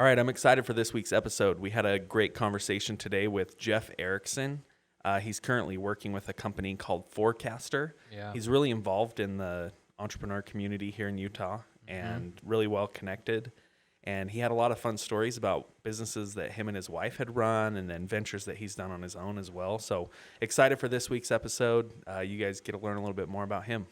All right, I'm excited for this week's episode. We had a great conversation today with Jeff Erickson. He's currently working with a company called Forecaster. Yeah. He's really involved in the entrepreneur community here in Utah and really well connected. And he had a lot of fun stories about businesses that him and his wife had run and then ventures that he's done on his own as well. So excited for this week's episode. You guys get to learn a little bit more about him.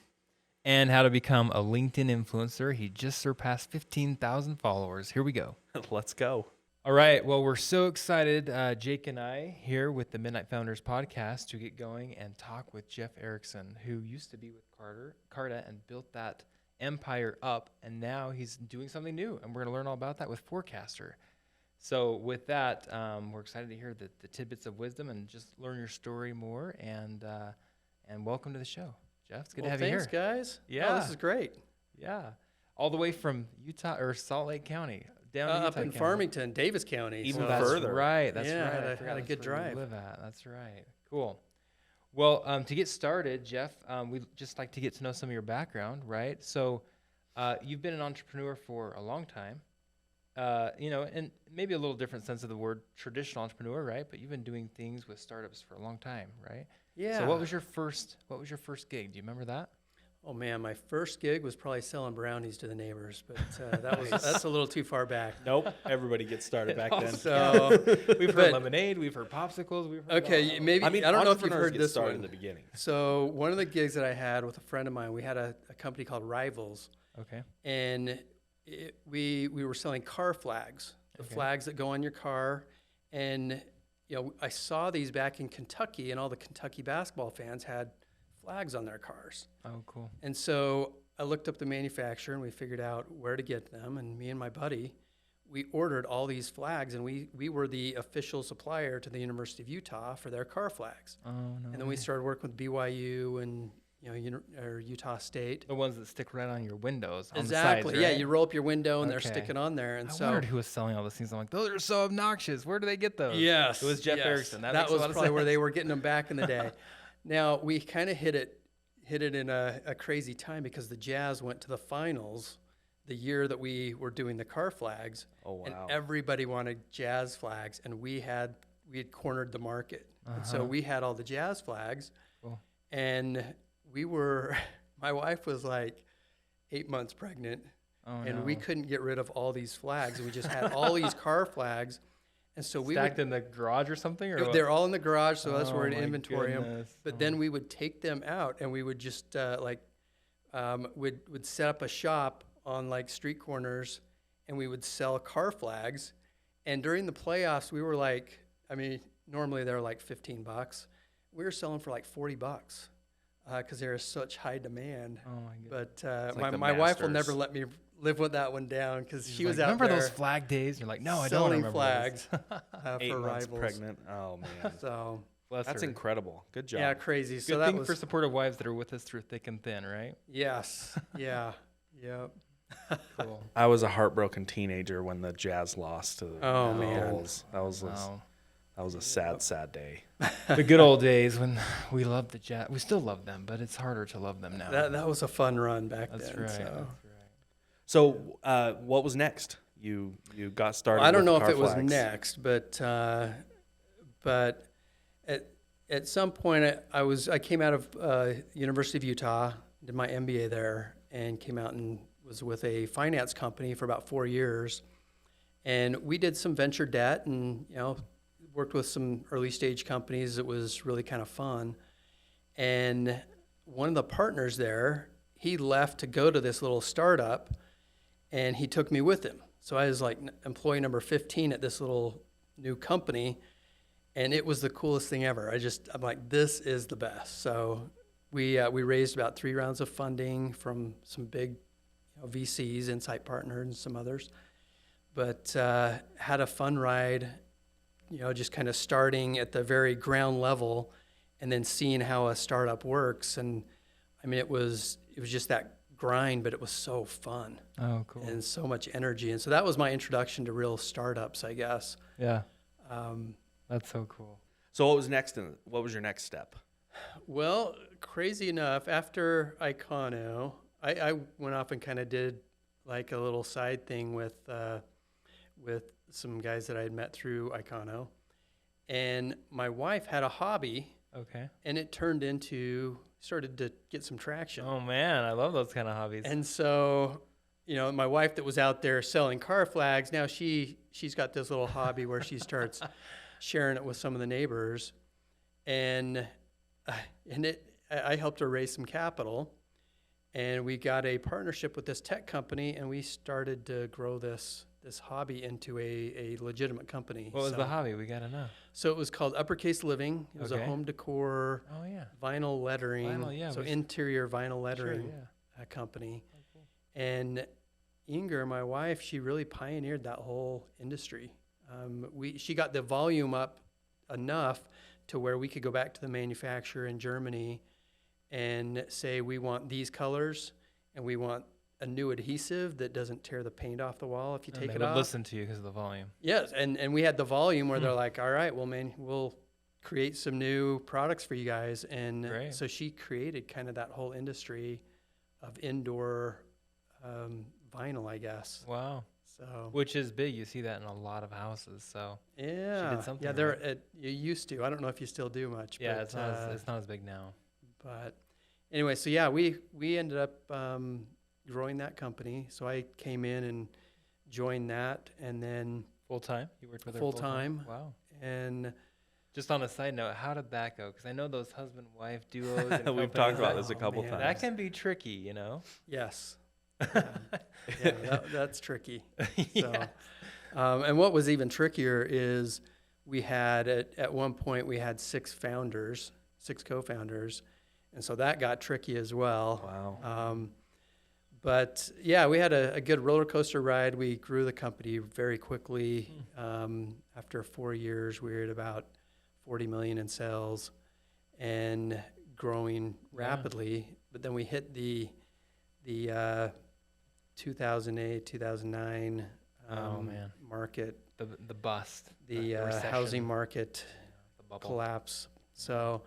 And how to become a LinkedIn influencer. He just surpassed 15,000 followers. Here we go. Let's go. All right. Well, we're so excited, Jake and I, here with the Midnight Founders podcast to get going and talk with Jeff Erickson, who used to be with Carta and built that empire up. And now he's doing something new. And we're going to learn all about that with Forecaster. So with that, we're excited to hear the tidbits of wisdom and just learn your story more. And welcome to the show. Jeff, it's good to have you here. Thanks, guys. Yeah. Oh, this is great. Yeah. All the way from Utah or Salt Lake County down to Utah Up in County. Farmington, Davis County. Even That's further. right. That's Yeah, right. I I forgot had a that's good where you drive. live at. That's right. Cool. Well, to get started, Jeff, we'd just like to get to know some of your background, right? So you've been an entrepreneur for a long time, and maybe a little different sense of the word traditional entrepreneur, right? But you've been doing things with startups for a long time, right? Yeah. So what was your first gig? Do you remember that? Oh man, my first gig was probably selling brownies to the neighbors, but that's a little too far back. Nope. Everybody gets started back then. So We've heard lemonade, we've heard popsicles, we've heard okay, maybe I don't know if you've heard this started one. in the beginning. So one of the gigs that I had with a friend of mine, we had a company called Rivals, Okay. and we were selling car flags, the flags that go on your car, and I saw these back in Kentucky, and all the Kentucky basketball fans had flags on their cars. Oh, cool. And so I looked up the manufacturer and we figured out where to get them. And me and my buddy, we ordered all these flags, and we were the official supplier to the University of Utah for their car flags. Oh, no. And then we started working with BYU and or Utah State. The ones that stick right on your windows. On Exactly. The sides, right? Yeah, you roll up your window and they're Okay. sticking on there. And I so wondered who was selling all those things. I'm like, those are so obnoxious. Where do they get those? yes, It was Jeff yes. Erickson. That That makes a was lot of probably where sense. they were getting them back in the day. Now we kind of hit it in a crazy time because the Jazz went to the finals the year that we were doing the car flags. Oh, wow. And everybody wanted Jazz flags, and we had cornered the market. And so we had all the Jazz flags. Cool. And my wife was like 8 months pregnant, Oh, and no. we couldn't get rid of all these flags. And we just had all these car flags. And so we Stacked in the garage or something? Or they're all in the garage, so that's where Oh, we'd my inventory them. goodness. But then we would take them out, and we would just would set up a shop on like street corners, and we would sell car flags. And during the playoffs, we were like, normally they're like $15. We were selling for like $40 because there is such high demand. Oh, my goodness. But like the my wife will Masters. never let me live with that one down because she was like, out remember there those flag days? You're like, no, I don't selling remember flags those. 8 for months Rivals. pregnant. Oh, man. So Bless That's her. incredible. Good job. yeah, crazy. Good So that thing was for supportive wives that are with us through thick and thin, right? yes, yeah, yep. Cool. I was a heartbroken teenager when the Jazz lost to the Oh, man. Bulls. That was Wow. a sad, sad day. The good old days when we loved the Jazz. We still love them, but it's harder to love them now. That was a fun run back That's then. right. So. That's right. So, what was next? You got started. I don't know with if car it was flags. next, but at some point I came out of University of Utah, did my MBA there, and came out and was with a finance company for about 4 years, and we did some venture debt and worked with some early stage companies. It was really kind of fun, and one of the partners there, he left to go to this little startup, and he took me with him. So I was like employee number 15 at this little new company, and it was the coolest thing ever. I'm like, this is the best. So we raised about 3 rounds of funding from some big VCs, Insight Partners, and some others. But had a fun ride, just kind of starting at the very ground level, and then seeing how a startup works. And it was just that grind, but it was so fun. Oh, cool. And so much energy. And so that was my introduction to real startups, I guess. Yeah. That's so cool. So, what was next? What was your next step? Well, crazy enough, after Icono, I went off and kind of did like a little side thing with some guys that I had met through Icono. And my wife had a hobby, Okay. and it started to get some traction. Oh man, I love those kind of hobbies. And so, my wife that was out there selling car flags, now she's got this little hobby where she starts sharing it with some of the neighbors. And I helped her raise some capital, and we got a partnership with this tech company, and we started to grow this hobby into a legitimate company. What was the hobby? We gotta know. So it was called Uppercase Living. It was a Okay. home decor, Oh yeah. vinyl lettering, Vinyl, yeah, so we- interior vinyl Sure, lettering yeah. company. Oh, cool. And Inger, my wife, she really pioneered that whole industry. She got the volume up enough to where we could go back to the manufacturer in Germany and say, we want these colors, and we want a new adhesive that doesn't tear the paint off the wall if you And take they it would off. listen to you because of the volume. Yes, and we had the volume where they're like, all right, well, man, we'll create some new products for you guys. And Great. so she created kind of that whole industry of indoor vinyl, I guess. Wow. So Which is big. You see that in a lot of houses. So yeah, something yeah, right. you used to. I don't know if you still do much. yeah, but, it's not as big now. But anyway, so yeah, we ended up growing that company. So I came in and joined that, and then Full time. You worked with her full time. Wow. And Just on a side note, how did that go? Because I know those husband-wife duos. And We've talked companies, about that- this a couple man. times. That can be tricky, you know. yes, yeah, that's tricky. Yeah. So, and what was even trickier is we had at one point we had 6 co-founders, and so that got tricky as well. Wow. But yeah, we had a good roller coaster ride. We grew the company very quickly. After 4 years, we were at about 40 million in sales and growing rapidly. But then we hit the 2008, 2009 Oh, man. market, The bust. the recession, housing market the bubble. collapse. So,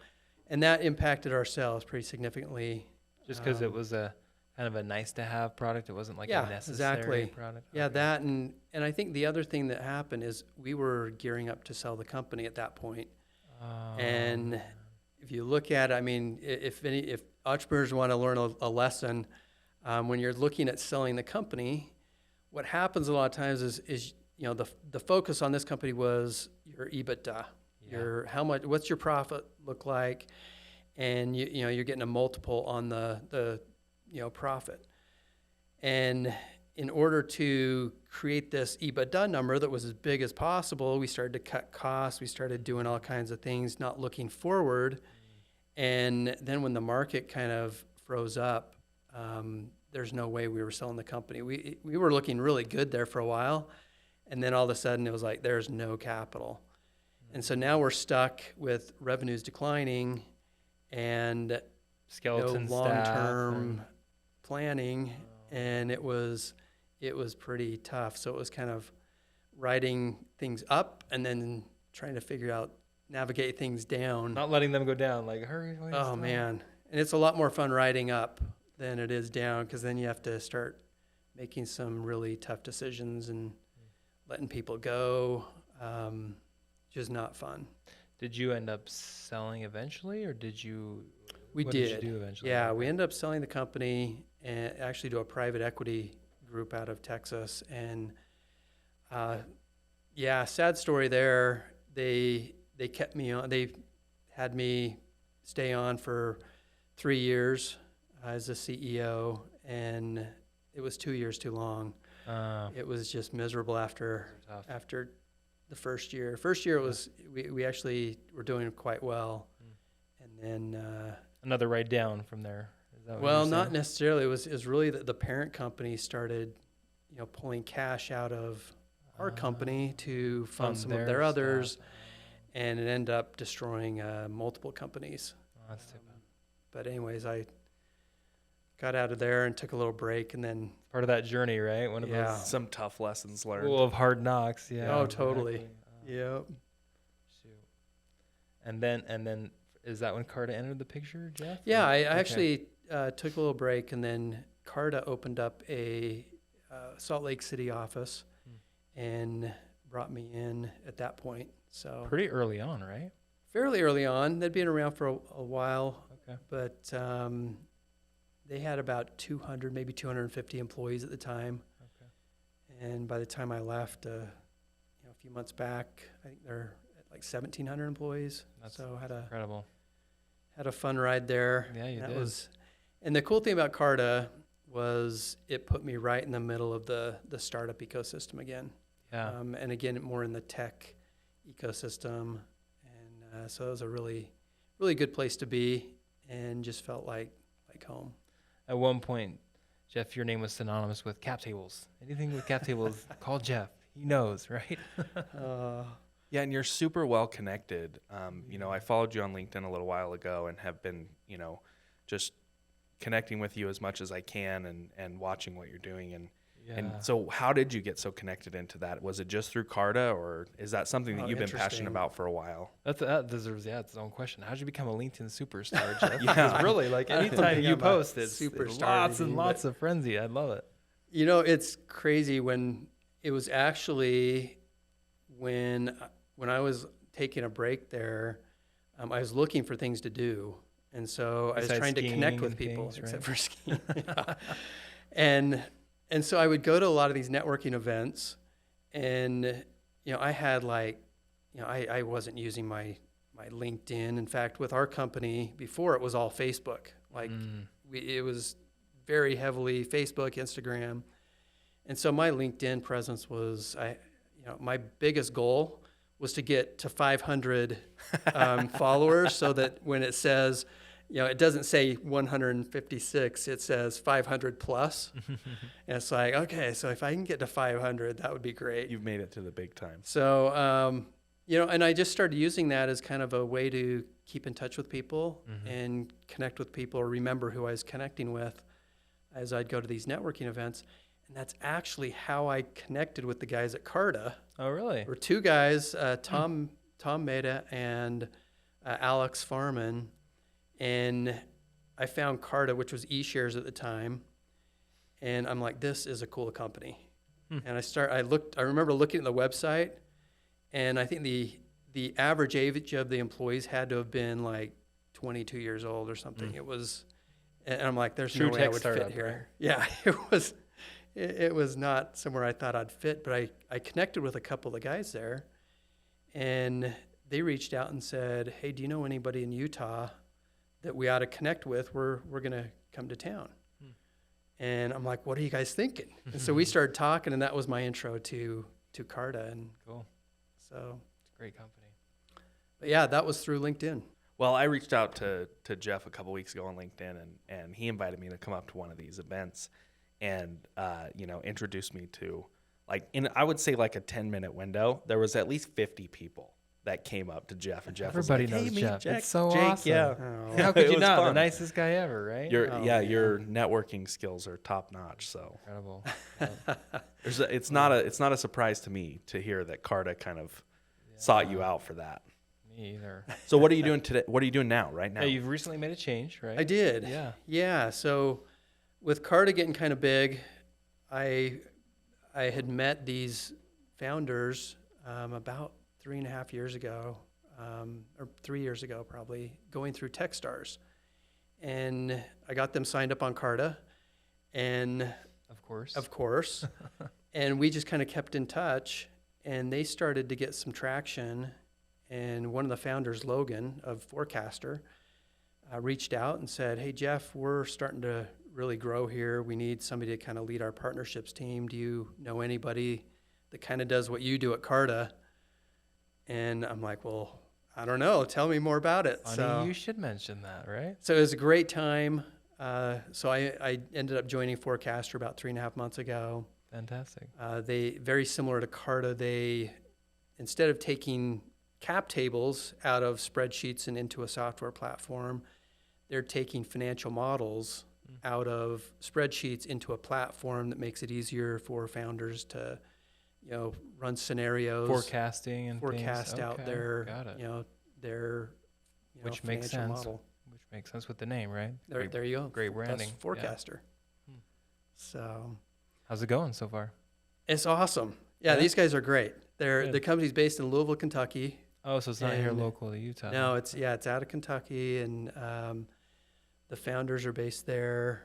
and that impacted our sales pretty significantly. Just because it was a kind of a nice to have product, it wasn't like Yeah, a necessary exactly. product. Yeah, Okay. that and I think the other thing that happened is we were gearing up to sell the company at that point. Oh, And if you look at it, I mean, if entrepreneurs want to learn a lesson, when you're looking at selling the company, what happens a lot of times is the focus on this company was your EBITDA, what's your profit look like, and you're getting a multiple on the profit. And in order to create this EBITDA number that was as big as possible, we started to cut costs. We started doing all kinds of things, not looking forward. And then when the market kind of froze up, there's no way we were selling the company. We were looking really good there for a while. And then all of a sudden it was like, there's no capital. And so now we're stuck with revenues declining and skeleton no long-term planning, and it was pretty tough. So it was kind of riding things up and then trying to navigate things down. not letting them go down. Like hurry. Wait, Oh stop. man, and it's a lot more fun riding up than it is down, because then you have to start making some really tough decisions and letting people go. Just not fun. Did you end up selling eventually, or did you? We what did. you do eventually? Yeah, Okay. we ended up selling the company and actually to a private equity group out of Texas. And sad story there. They kept me on. They had me stay on for 3 years as a CEO, and it was 2 years too long. It was just miserable after Tough. the first year. First year it was we actually were doing quite well, and then. Another ride down from there. Is that what Well, you're not saying? necessarily. It was really that the parent company started, pulling cash out of our company to fund some of their stuff. others, and it ended up destroying multiple companies. Oh, that's too bad. But anyways, I got out of there and took a little break, and then Part of that journey, right? One of Yeah. those Some tough lessons learned. school of hard knocks. Yeah. Oh, totally. exactly. yep. Shoot. And then is that when Carta entered the picture, Jeff? Yeah, Or- I okay. actually took a little break, and then Carta opened up a Salt Lake City office and brought me in at that point. So Pretty early on, right? fairly early on. They'd been around for a while, Okay. but they had about 200, maybe 250 employees at the time. Okay. And by the time I left, a few months back, I think they're at like 1,700 employees. That's So incredible. had a fun ride there. Yeah, you that did. And the cool thing about Carta was it put me right in the middle of the startup ecosystem again. Yeah. And again, more in the tech ecosystem. And so it was a really, really good place to be, and just felt like home. At one point, Jeff, your name was synonymous with cap tables. Anything with cap tables, call Jeff. He knows, right? Yeah, and you're super well connected. I followed you on LinkedIn a little while ago and have been, just connecting with you as much as I can and watching what you're doing. And so how did you get so connected into that? Was it just through Carta, or is that something that you've been passionate about for a while? That deserves its own question. How did you become a LinkedIn superstar, Jeff? Yeah. Because really, like anytime you post, it's superstar lots or and anything, lots of frenzy. I love it. It's crazy when it was actually when I was taking a break there, I was looking for things to do. And so I was Besides trying to connect with skiing and people, things, except right? for skiing. Yeah. And so I would go to a lot of these networking events, and, I had I wasn't using my LinkedIn. In fact, with our company before, it was all Facebook. It was very heavily Facebook, Instagram. And so my LinkedIn presence was, my biggest goal was to get to 500 followers, so that when it says, it doesn't say 156, it says 500 plus. And it's like, okay, so if I can get to 500, that would be great. You've made it to the big time. So, and I just started using that as kind of a way to keep in touch with people and connect with people, or remember who I was connecting with as I'd go to these networking events. And that's actually how I connected with the guys at Carta. Oh, really? There were two guys, Tom Meda and Alex Farman. And I found Carta, which was eShares at the time. And I'm like, this is a cool company. And I remember looking at the website, and I think the average age of the employees had to have been like 22 years old or something. It was, and I'm like, there's True no way I tech would startup, fit here. right? Yeah, it was not somewhere I thought I'd fit, but I connected with a couple of the guys there, and they reached out and said, hey, do you know anybody in Utah that we ought to connect with? We're going to come to town. And I'm like, what are you guys thinking? And so we started talking, and that was my intro to Carta. And Cool. so It's a great company. but yeah, that was through LinkedIn. Well, I reached out to Jeff a couple weeks ago on LinkedIn, and he invited me to come up to one of these events and, introduced me to, I would say like a 10-minute window, there was at least 50 people that came up to Jeff, and Jeff Everybody was like, knows hey, meet Jeff. Jake, It's so Jake, awesome. yeah. Oh, How could It you was not? The fun. nicest guy ever, right? Your Oh, networking skills are top notch. So Incredible. it's not a surprise to me to hear that Carta kind of sought you out for that. Me either. So what are you doing today? What are you doing now? Right now? Yeah, you've recently made a change, right? I did. Yeah. Yeah. So with Carta getting kind of big, I had met these founders about 3.5 years ago, or 3 years ago probably, going through Techstars. And I got them signed up on Carta, and Of course. and we just kind of kept in touch, and they started to get some traction. And one of the founders, Logan of Forecaster, reached out and said, hey, Jeff, we're starting to really grow here. We need somebody to kind of lead our partnerships team. Do you know anybody that kind of does what you do at Carta? And I'm like, well, I don't know. Tell me more about it. Funny, you should mention that, right? So it was a great time. So I ended up joining Forecaster about 3.5 months ago. Fantastic. They, very similar to Carta, they, instead of taking cap tables out of spreadsheets and into a software platform, they're taking financial models out of spreadsheets into a platform that makes it easier for founders to, run scenarios, Forecasting and forecast things. out Okay, their, got it. their, Which makes financial sense. model. Which makes sense with the name, right? There you go. Great That's branding. Yeah. Forecaster. Hmm. So How's it going so far? it's awesome. Yeah, Yeah? these guys are great. The company's based in Louisville, Kentucky. Oh, so it's not here local to Utah. No, it's out of Kentucky, and the founders are based there.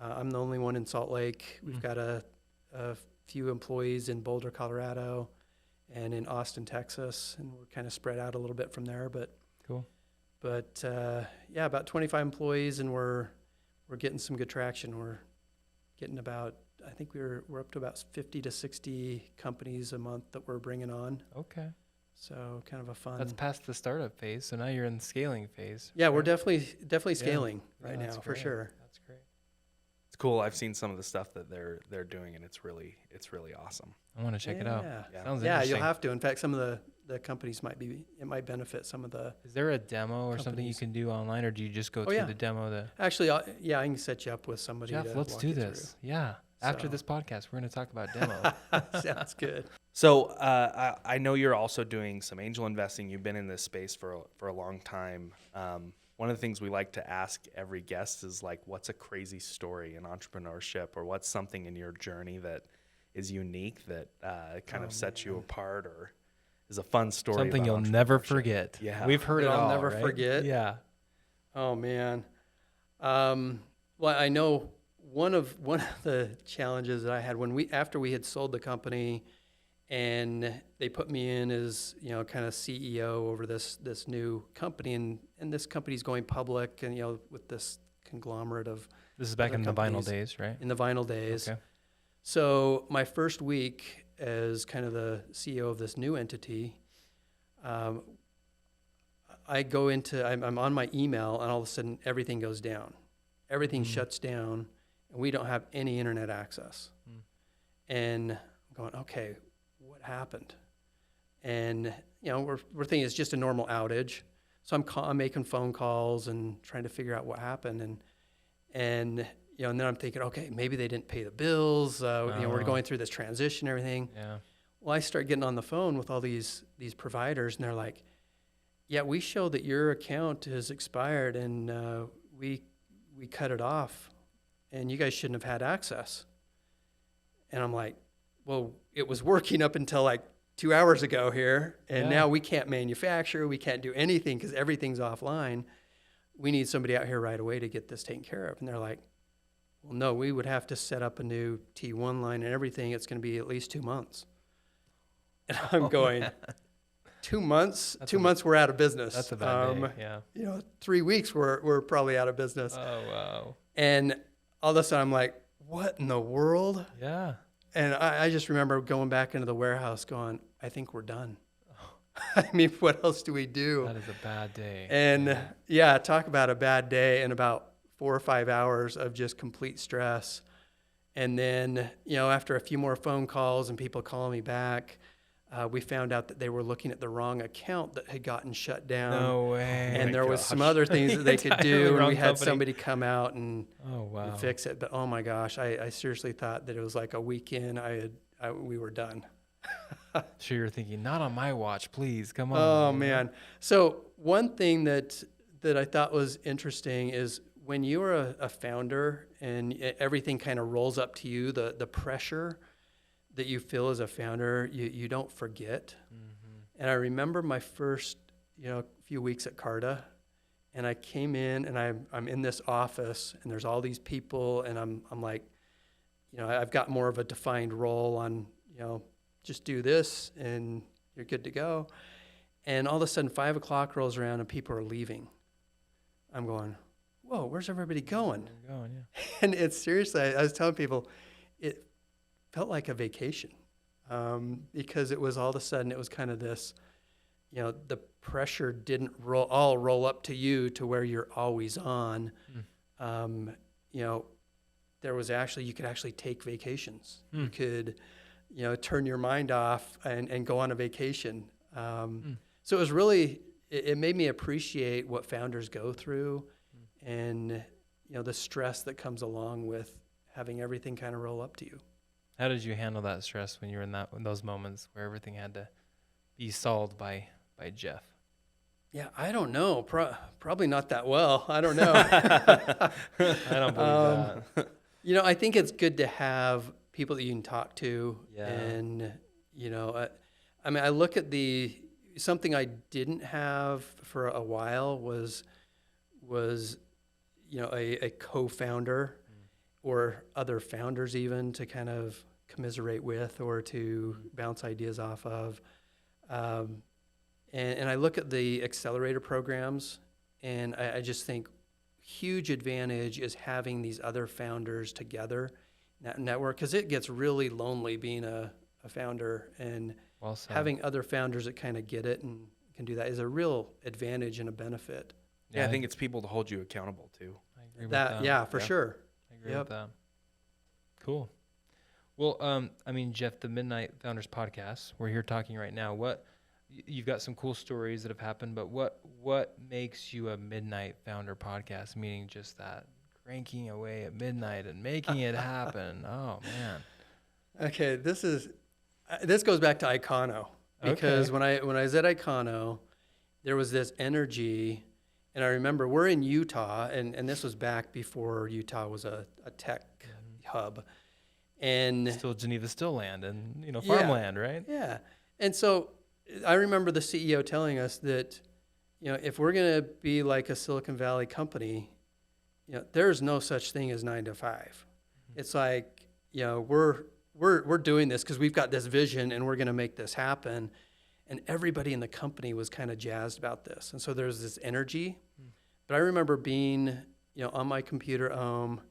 I'm the only one in Salt Lake. We've got a few employees in Boulder, Colorado, and in Austin, Texas, and we're kind of spread out a little bit from there. But cool. But about 25 employees, and we're getting some good traction. We're getting about, I think we're up to about 50 to 60 companies a month that we're bringing on. Okay. So kind of a fun. That's past the startup phase, so now you're in the scaling phase. Yeah, we're definitely scaling right now, for great. sure. That's great. It's cool. I've seen some of the stuff that they're doing, and it's really awesome. I want to check it out. Yeah. Sounds Yeah, interesting. you'll have to. In fact, some of the companies might benefit some of the. Is there a demo or something you companies. can do online, or do you just go through yeah. the demo? Actually, I can set you up with somebody. Jeff, to let's walk do you this. Yeah. After So. this podcast, we're going to talk about demo. through. Sounds good. So I know you're also doing some angel investing. You've been in this space for a long time. One of the things we like to ask every guest is like, what's a crazy story in entrepreneurship, or what's something in your journey that is unique that kind of sets you apart, or is a fun story? Something about you'll never entrepreneurship? forget. Yeah. We've heard it That I'll all, never right? forget? Yeah. Oh man. Well, I know one of the challenges that I had after we had sold the company, and they put me in as kind of CEO over this new company, and this company's going public, and with this conglomerate of This is back other in the vinyl companies. days, right? In the vinyl days. Okay. So my first week as kind of the CEO of this new entity, I go into, I'm on my email, and all of a sudden everything goes down. Everything shuts down, and we don't have any internet access. And I'm going, okay, what happened? And we're thinking it's just a normal outage. So I'm making phone calls and trying to figure out what happened, and and then I'm thinking, okay, maybe they didn't pay the bills. We're going through this transition, and everything. Yeah. Well, I start getting on the phone with all these providers, and they're like, yeah, we show that your account has expired, and we cut it off, and you guys shouldn't have had access. And I'm like, well, it was working up until like 2 hours ago here, and now we can't manufacture, we can't do anything because everything's offline. We need somebody out here right away to get this taken care of. And they're like, well, no, we would have to set up a new T1 line and everything. It's going to be at least 2 months. And I'm going, 2 months? 2 months, we're out of business. That's a bad day. Yeah. 3 weeks, we're probably out of business. Oh, wow. And all of a sudden, I'm like, what in the world? Yeah. And I just remember going back into the warehouse going, I think we're done. I mean, what else do we do? That is a bad day. And talk about a bad day, and about 4 or 5 hours of just complete stress. And then, after a few more phone calls and people calling me back, we found out that they were looking at the wrong account that had gotten shut down. No way. And there was some other things that they could do, and wrong we had company. somebody come out and fix it. But oh my gosh, I seriously thought that it was like a weekend. We were done. Sure, you're thinking, not on my watch, please. Come on. Oh man. So one thing that I thought was interesting is when you're a founder and everything kind of rolls up to you, the pressure that you feel as a founder, you don't forget. Mm-hmm. And I remember my first, few weeks at Carta, and I came in and I'm in this office, and there's all these people, and I'm like, I've got more of a defined role on, just do this and you're good to go. And all of a sudden 5 o'clock rolls around and people are leaving. I'm going, whoa, where's everybody going? And it's seriously, I was telling people, it felt like a vacation, because it was all of a sudden, it was kind of this, the pressure didn't roll up to you to where you're always on. There was actually, you could actually take vacations. You could, turn your mind off and go on a vacation. So it was really, it made me appreciate what founders go through, and, the stress that comes along with having everything kind of roll up to you. How did you handle that stress when you were in those moments where everything had to be solved by Jeff? Yeah, I don't know. Probably not that well. I don't know. I don't believe that. I think it's good to have people that you can talk to. Yeah. And, I mean, I look at something I didn't have for a while was a co-founder or other founders even to kind of commiserate with or to bounce ideas off of. And I look at the accelerator programs, and I just think huge advantage is having these other founders together, network, because it gets really lonely being a founder, and Well said. having other founders that kind of get it and can do that is a real advantage and a benefit. Yeah, I think it's people to hold you accountable too. I agree with that. Yeah, for Yeah. sure. I agree Yep. with that. Cool. Well, I mean, Jeff, the Midnight Founders podcast, we're here talking right now. You've got some cool stories that have happened, but what makes you a Midnight Founder podcast? Meaning just that cranking away at midnight and making it happen. Oh man. Okay, this goes back to Icono, because Okay. when I was at Icono, there was this energy, and I remember we're in Utah, and this was back before Utah was a tech hub, and Still Geneva still land and Yeah. farmland, right? yeah, and so I remember the CEO telling us that, if we're gonna be like a Silicon Valley company, there's no such thing as 9 to 5. It's like, we're doing this because we've got this vision and we're going to make this happen. And everybody in the company was kind of jazzed about this. And so there's this energy. But I remember being, on my computer at home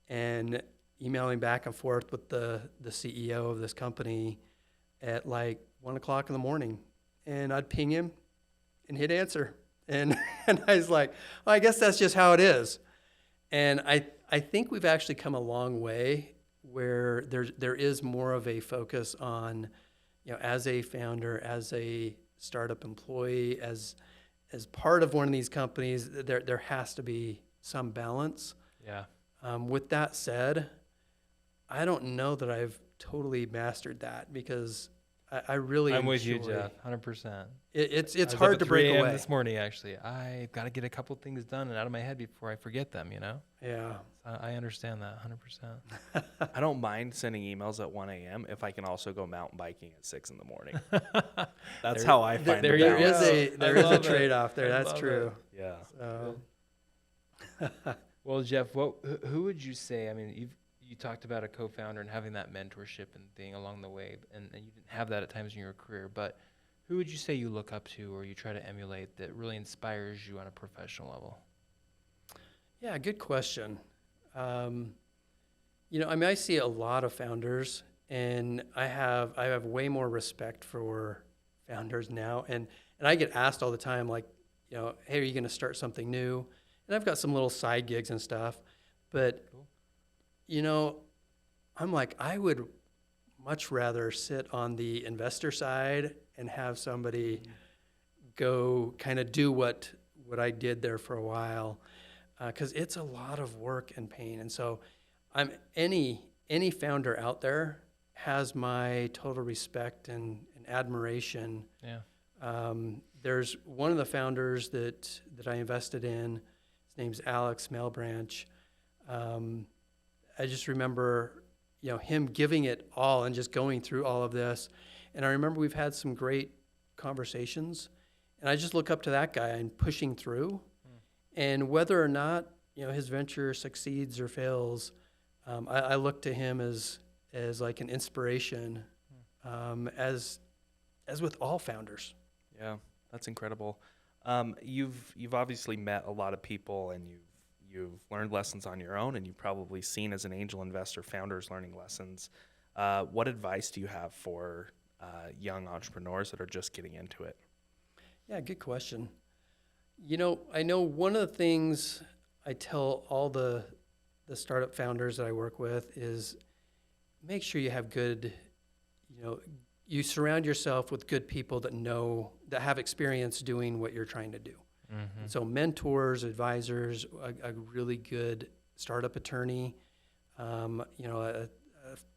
and emailing back and forth with the CEO of this company at like 1 o'clock in the morning. And I'd ping him and he'd answer. And I was like, well, I guess that's just how it is. And I think we've actually come a long way where there is more of a focus on, as a founder, as a startup employee, as part of one of these companies, there has to be some balance. Yeah. With that said, I don't know that I've totally mastered that, because I really I'm with you, enjoy- Jeff. 100%. It's I was up hard at to break 3 a.m. away. this morning, actually. I've got to get a couple things done and out of my head before I forget them, Yeah. I understand that 100%. I don't mind sending emails at 1 a.m. if I can also go mountain biking at 6 in the morning. That's how I find there the you There go. balance. there is a love it. trade-off there. I That's love true. Yeah. So, Well, Jeff, who would you say? I mean, you talked about a co-founder and having that mentorship and thing along the way, and you didn't have that at times in your career. But who would you say you look up to or you try to emulate that really inspires you on a professional level? yeah, good question. I see a lot of founders, and I have way more respect for founders now, and I get asked all the time, like, hey, are you going to start something new? And I've got some little side gigs and stuff, but Cool. I'm like, I would much rather sit on the investor side and have somebody go kind of do what I did there for a while, because it's a lot of work and pain. And so any founder out there has my total respect and admiration. Yeah. There's one of the founders that I invested in. His name's Alex Malebranche. I just remember, him giving it all and just going through all of this. And I remember we've had some great conversations, and I just look up to that guy and pushing through. And whether or not, his venture succeeds or fails, I look to him as like an inspiration, as with all founders. Yeah, that's incredible. You've obviously met a lot of people, and you've learned lessons on your own, and you've probably seen as an angel investor founders learning lessons. What advice do you have for young entrepreneurs that are just getting into it? Yeah, good question. I know one of the things I tell all the startup founders that I work with is make sure you have good, you surround yourself with good people that have experience doing what you're trying to do. Mm-hmm. So mentors, advisors, a really good startup attorney, a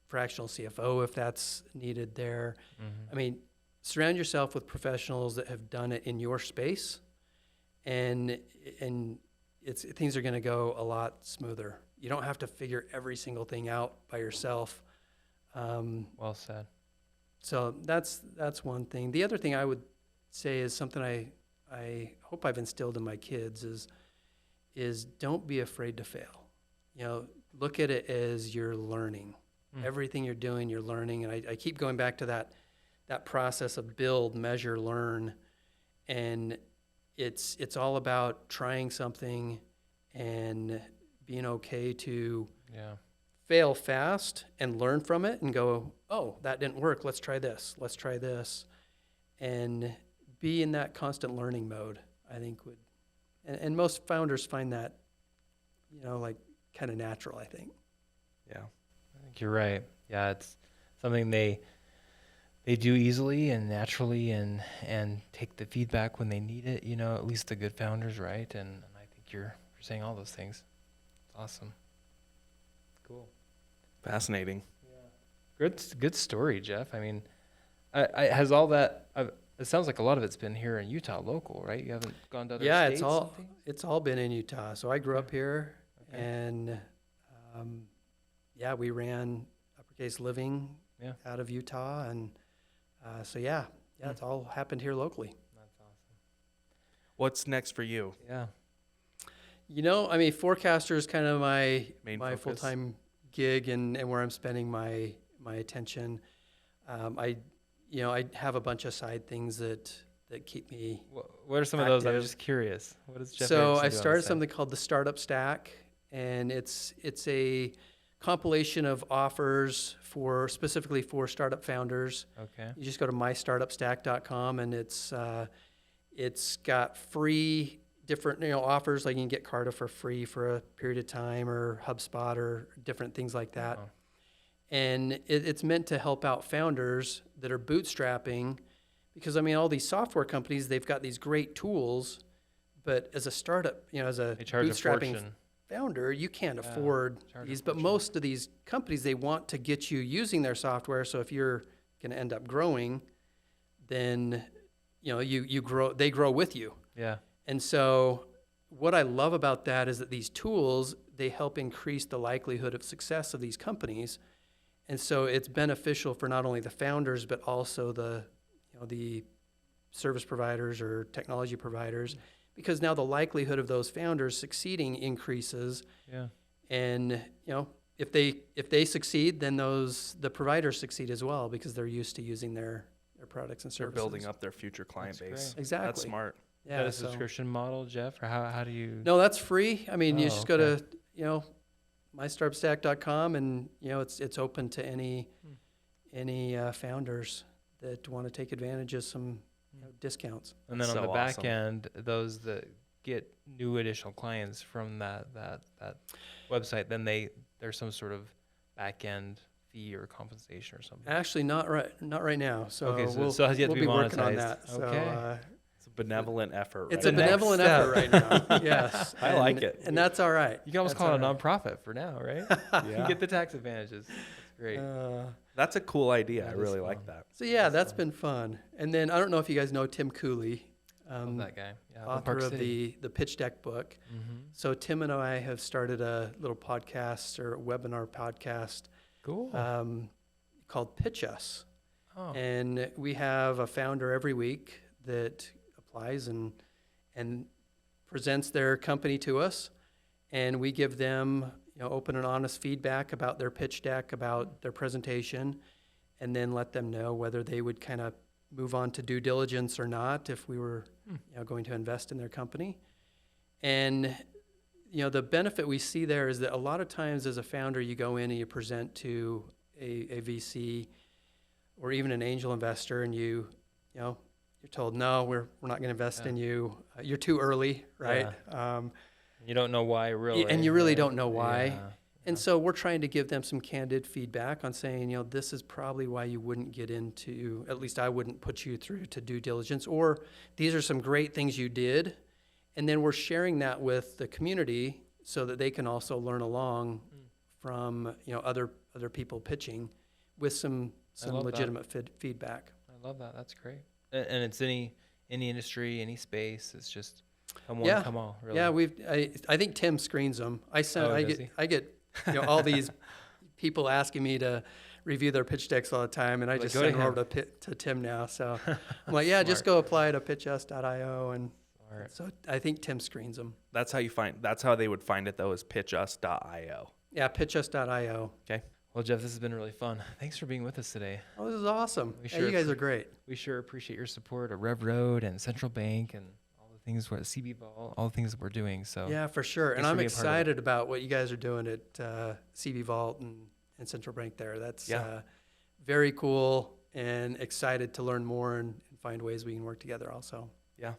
fractional CFO if that's needed there. Mm-hmm. I mean, surround yourself with professionals that have done it in your space, and things are going to go a lot smoother. You don't have to figure every single thing out by yourself. Well said. So that's one thing. The other thing I would say is something I hope I've instilled in my kids is don't be afraid to fail. Look at it as you're learning. Everything you're doing, you're learning. And I keep going back to that process of build, measure, learn. And it's all about trying something and being okay to fail fast and learn from it and go, oh, that didn't work. Let's try this. Let's try this. And be in that constant learning mode, I think would, and most founders find that, like kind of natural, I think. Yeah. I think you're right. Yeah, it's something they do easily and naturally and take the feedback when they need it, at least the good founders, right? And I think you're saying all those things. It's awesome. Cool. Fascinating. Yeah. Good story, Jeff. I mean, has all that, it sounds like a lot of it's been here in Utah local, right? You haven't gone to other states? Yeah, it's all been in Utah. So I grew up here and we ran Uppercase Living out of Utah. And it's all happened here locally. That's awesome. What's next for you? Yeah. Forecaster is kind of my focus? full-time gig and where I'm spending my attention. I have a bunch of side things that keep me. What are some of those? I was active. just curious. What is Jeff? So Erickson I do on the started side? something called the Startup Stack, and it's a compilation of offers specifically for startup founders. Okay. You just go to mystartupstack.com, and it's got free different offers, like you can get Carta for free for a period of time, or HubSpot, or different things like that. Oh. And it's meant to help out founders that are bootstrapping, because all these software companies, they've got these great tools, but as a startup, as a They charge a bootstrapping fortune. founder, you can't afford charge a these. But fortune. most of these companies, they want to get you using their software. So if you're going to end up growing, then you grow. They grow with you. Yeah. And so what I love about that is that these tools, they help increase the likelihood of success of these companies. And so it's beneficial for not only the founders, but also the service providers or technology providers, because now the likelihood of those founders succeeding increases. Yeah. And, if they succeed, then the providers succeed as well, because they're used to using their products and They're services. building up their future client That's base. great. Exactly. That's smart. Is that a subscription model, Jeff? Or how do you? No, that's free. You just go okay. to, mystartupstack.com, and, it's open to any founders that want to take advantage of some discounts. And then That's on the so back awesome. end, those that get new additional clients from that website, then there's some sort of back end fee or compensation or something. Actually, not right now. So Okay, so we'll, it still has yet to we'll be be working on monetized. that. So, Okay. It's a benevolent effort. it's right a now. benevolent Next effort right now. Yes. I like it. And that's all right. You can almost That's call it a all right. nonprofit for now, right? You Yeah. get the tax advantages. That's great. That's a cool idea. I That is really fun. like that. So that's been fun. And then I don't know if you guys know Tim Cooley, Love that guy. Yeah, author Park of City. the Pitch Deck book. Mm-hmm. So Tim and I have started a little podcast or webinar podcast Cool. called Pitch Us. Oh. And we have a founder every week that applies and presents their company to us, and we give them open and honest feedback about their pitch deck, about their presentation, and then let them know whether they would kind of move on to due diligence or not if we were going to invest in their company. And the benefit we see there is that a lot of times as a founder, you go in and you present to a VC or even an angel investor, and you're told, no, we're not going to invest in you. You're too early, right? You don't know why, really. And you really right? don't know why. Yeah. And so we're trying to give them some candid feedback on saying, this is probably why you wouldn't get into, at least I wouldn't put you through to due diligence, or these are some great things you did. And then we're sharing that with the community so that they can also learn along from, other people pitching with some love legitimate feedback. I love that. That's great. And it's any industry, any space. It's just come one, come all. Really. Yeah, I think Tim screens them. I does he? get all these people asking me to review their pitch decks all the time, and I Like, just go to send them him. over to Tim now. So I'm like, yeah, just Smart. go apply to pitchus.io, and Smart. so I think Tim screens them. That's how they would find it though, is pitchus.io. Yeah, pitchus.io. Okay. Well, Jeff, this has been really fun. Thanks for being with us today. Oh, this is awesome. We Yeah, sure you guys are great. We sure appreciate your support of Rev Road and Central Bank and all the things we're at CB Vault, all the things that we're doing. So Yeah, for sure. And thanks for I'm being a part of it. excited about what you guys are doing at CB Vault and Central Bank there. That's very cool, and excited to learn more and find ways we can work together also. Yeah,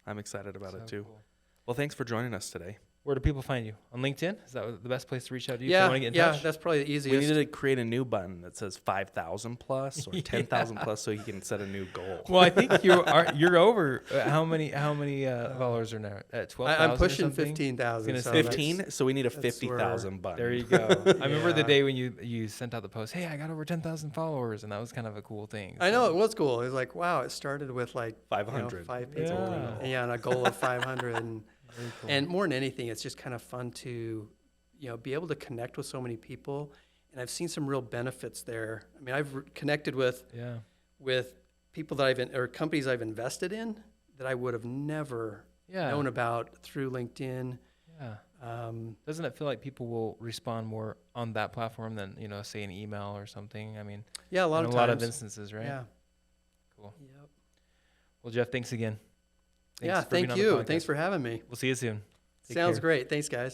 I'm excited about it So too. cool. Well, thanks for joining us today. Where do people find you? On LinkedIn? Is that the best place to reach out to you if Yeah, they want to get in yeah, touch? that's probably the We easiest. need to create a new button that says 5,000 plus or 10,000 plus, so you can set a new goal. Well, I think you're over. How many followers are now at 12,000? I'm or pushing something? 15,000. Gonna so say 15, so we need a that's 50,000 button. There you go. I remember the Yeah. day when you sent out the post, hey, I got over 10,000 followers, and that was kind of a cool thing. I know, So- it was cool. It was like, wow, it started with like 500. 5 That's people. all we Yeah. know. Yeah, and a goal of 500. Very cool. And more than anything, it's just kind of fun to, be able to connect with so many people. And I've seen some real benefits there. I mean, I've connected with people that or companies I've invested in that I would have never known about through LinkedIn. Yeah. Doesn't it feel like people will respond more on that platform than, say an email or something? I mean, Yeah, a lot in of a times. lot of instances, right? Yeah. Cool. Yep. Well, Jeff, thanks again. Yeah, for being thank on the you. podcast. Thanks for having me. We'll see you soon. Take Sounds care. great. Thanks, guys.